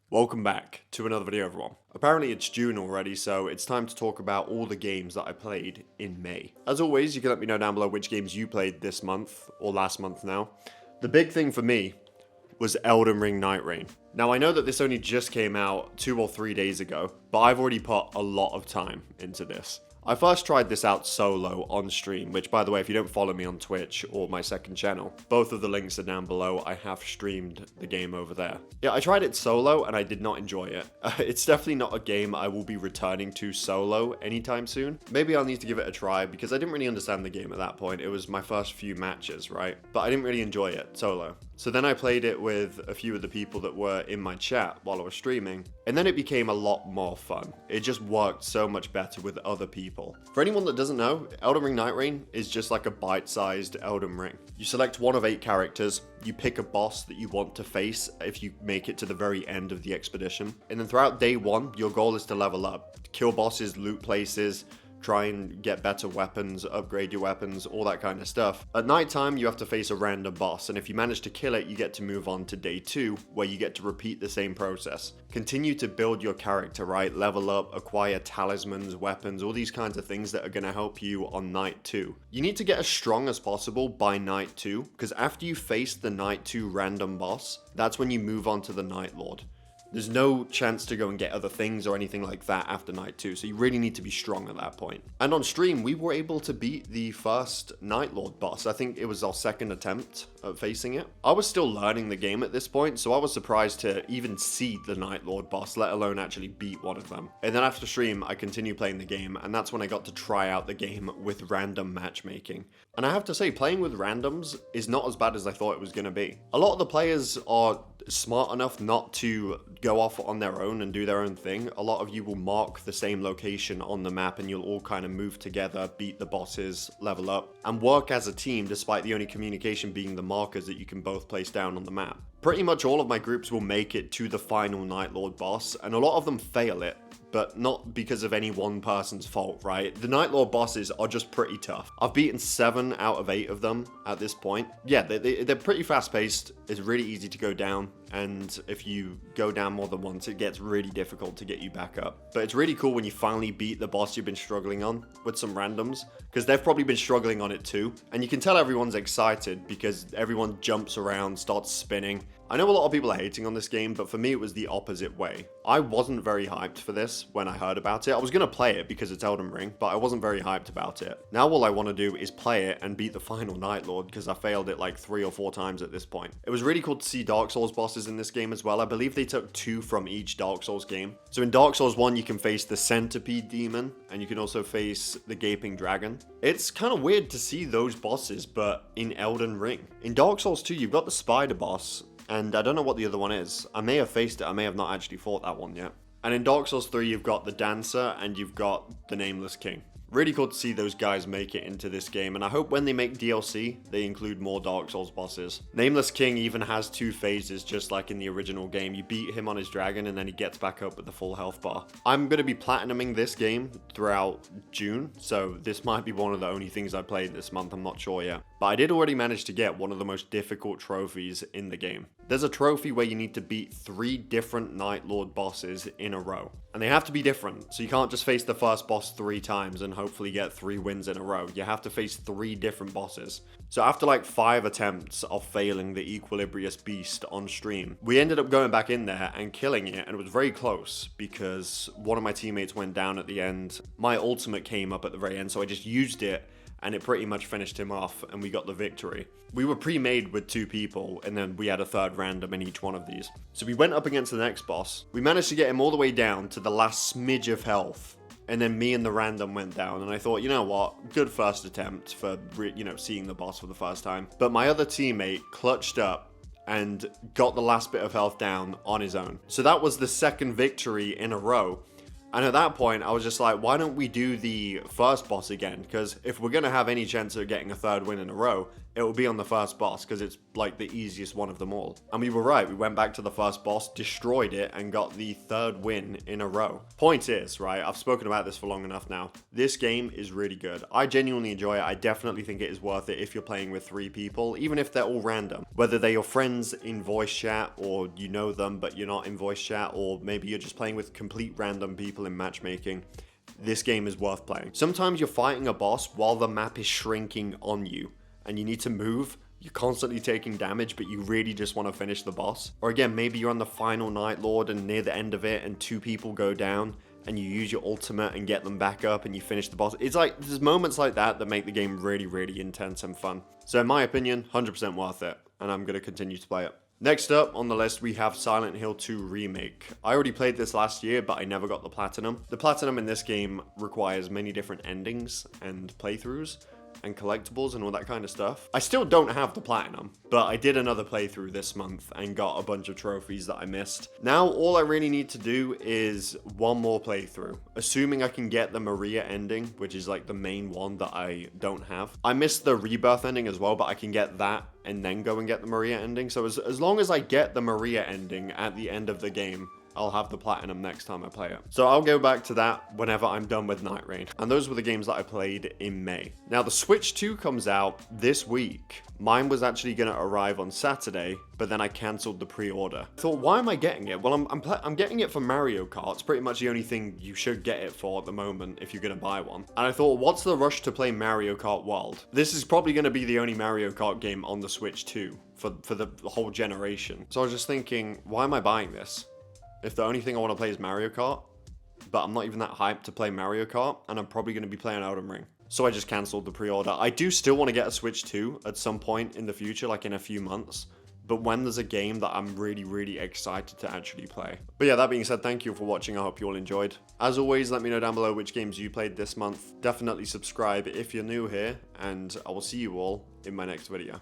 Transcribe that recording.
Welcome back to another video, everyone. Apparently it's June already, so it's time to talk about all the games that I played in May. As always, you can let me know down below which games you played this month, or last month now. The big thing for me was Elden Ring Nightreign. Now I know that this only just came out 2 or 3 days ago, but I've already put a lot of time into this. I first tried this out solo on stream, which by the way, if you don't follow me on Twitch or my second channel, both of the links are down below. I have streamed the game over there. Yeah, I tried it solo and I did not enjoy it. It's definitely not a game I will be returning to solo anytime soon. Maybe I'll need to give it a try because I didn't really understand the game at that point. It was my first few matches, right? But I didn't really enjoy it solo. So then I played it with a few of the people that were in my chat while I was streaming, and then it became a lot more fun. It just worked so much better with other people. For anyone that doesn't know, Elden Ring Nightreign is just like a bite-sized Elden Ring. You select one of 8 characters, you pick a boss that you want to face if you make it to the very end of the expedition, and then throughout day 1, your goal is to level up, kill bosses, loot places, try and get better weapons, upgrade your weapons, all that kind of stuff. At night time, you have to face a random boss, and if you manage to kill it, you get to move on to day 2, where you get to repeat the same process. Continue to build your character, right? Level up, acquire talismans, weapons, all these kinds of things that are going to help you on night 2. You need to get as strong as possible by night 2, because after you face the night 2 random boss, that's when you move on to the Night Lord. There's no chance to go and get other things or anything like that after night 2, so you really need to be strong at that point. And on stream, we were able to beat the first Night Lord boss. I think it was our second attempt at facing it. I was still learning the game at this point, so I was surprised to even see the Night Lord boss, let alone actually beat one of them. And then after stream, I continued playing the game, and that's when I got to try out the game with random matchmaking. And I have to say, playing with randoms is not as bad as I thought it was going to be. A lot of the players are smart enough not to go off on their own and do their own thing. A lot of you will mark the same location on the map and you'll all kind of move together, beat the bosses, level up, and work as a team despite the only communication being the markers that you can both place down on the map. Pretty much all of my groups will make it to the final Night Lord boss, and a lot of them fail it, but not because of any one person's fault, right? The Night Lord bosses are just pretty tough. I've beaten 7 out of 8 of them at this point. Yeah, they're pretty fast-paced. It's really easy to go down, and if you go down more than once, it gets really difficult to get you back up. But it's really cool when you finally beat the boss you've been struggling on with some randoms, because they've probably been struggling on it too. And you can tell everyone's excited because everyone jumps around, starts spinning. I know a lot of people are hating on this game, but for me it was the opposite way. I wasn't very hyped for this when I heard about it. I was going to play it because it's Elden Ring, but I wasn't very hyped about it. Now all I want to do is play it and beat the final Night Lord because I failed it like 3 or 4 times at this point. It was really cool to see Dark Souls bosses in this game as well. I believe they took 2 from each Dark Souls game. So in Dark Souls 1 you can face the Centipede Demon and you can also face the Gaping Dragon. It's kind of weird to see those bosses but in Elden Ring. In Dark Souls 2 you've got the Spider boss, and I don't know what the other one is. I may have faced it, I may have not actually fought that one yet. And in Dark Souls 3, you've got the Dancer, and you've got the Nameless King. Really cool to see those guys make it into this game, and I hope when they make DLC, they include more Dark Souls bosses. Nameless King even has 2 phases, just like in the original game. You beat him on his dragon, and then he gets back up with the full health bar. I'm going to be platinuming this game throughout June, so this might be one of the only things I played this month, I'm not sure yet. But I did already manage to get one of the most difficult trophies in the game. There's a trophy where you need to beat 3 different Night Lord bosses in a row. And they have to be different, so you can't just face the first boss 3 times and hopefully get 3 wins in a row. You have to face 3 different bosses. So after like 5 attempts of failing the Equilibrious Beast on stream, we ended up going back in there and killing it, and it was very close because one of my teammates went down at the end. My ultimate came up at the very end, so I just used it and it pretty much finished him off and we got the victory. We were pre-made with 2 people and then we had a 3rd random in each one of these. So we went up against the next boss. We managed to get him all the way down to the last smidge of health, and then me and the random went down, and I thought, you know what, good first attempt for, seeing the boss for the first time. But my other teammate clutched up and got the last bit of health down on his own. So that was the 2nd victory in a row. And at that point, I was just like, why don't we do the first boss again? Because if we're going to have any chance of getting a third win in a row, it will be on the first boss because it's like the easiest one of them all. And we were right. We went back to the first boss, destroyed it, and got the third win in a row. Point is, right, I've spoken about this for long enough now. This game is really good. I genuinely enjoy it. I definitely think it is worth it if you're playing with 3 people, even if they're all random. Whether they're your friends in voice chat, or you know them but you're not in voice chat, or maybe you're just playing with complete random people in matchmaking. This game is worth playing. Sometimes you're fighting a boss while the map is shrinking on you, and you need to move. You're constantly taking damage, but you really just want to finish the boss. Or again, maybe you're on the final Night Lord and near the end of it and 2 people go down and you use your ultimate and get them back up and you finish the boss. It's like, there's moments like that that make the game really, really intense and fun. So in my opinion, 100% worth it, and I'm going to continue to play it. Next up on the list, we have Silent Hill 2 Remake. I already played this last year, but I never got the platinum. The platinum in this game requires many different endings and playthroughs and collectibles and all that kind of stuff. I still don't have the platinum, but I did another playthrough this month and got a bunch of trophies that I missed. Now all I really need to do is one more playthrough, assuming I can get the Maria ending, which is like the main one that I don't have. I missed the Rebirth ending as well, but I can get that and then go and get the Maria ending. So as long as I get the Maria ending at the end of the game, I'll have the platinum next time I play it. So I'll go back to that whenever I'm done with Nightreign. And those were the games that I played in May. Now the Switch 2 comes out this week. Mine was actually going to arrive on Saturday, but then I cancelled the pre-order. I thought, why am I getting it? Well, I'm getting it for Mario Kart. It's pretty much the only thing you should get it for at the moment if you're going to buy one. And I thought, what's the rush to play Mario Kart World? This is probably going to be the only Mario Kart game on the Switch 2 for the whole generation. So I was just thinking, why am I buying this? If the only thing I want to play is Mario Kart, but I'm not even that hyped to play Mario Kart, and I'm probably going to be playing Elden Ring. So I just cancelled the pre-order. I do still want to get a Switch 2 at some point in the future, like in a few months, but when there's a game that I'm really, really excited to actually play. But yeah, that being said, thank you for watching. I hope you all enjoyed. As always, let me know down below which games you played this month. Definitely subscribe if you're new here, and I will see you all in my next video.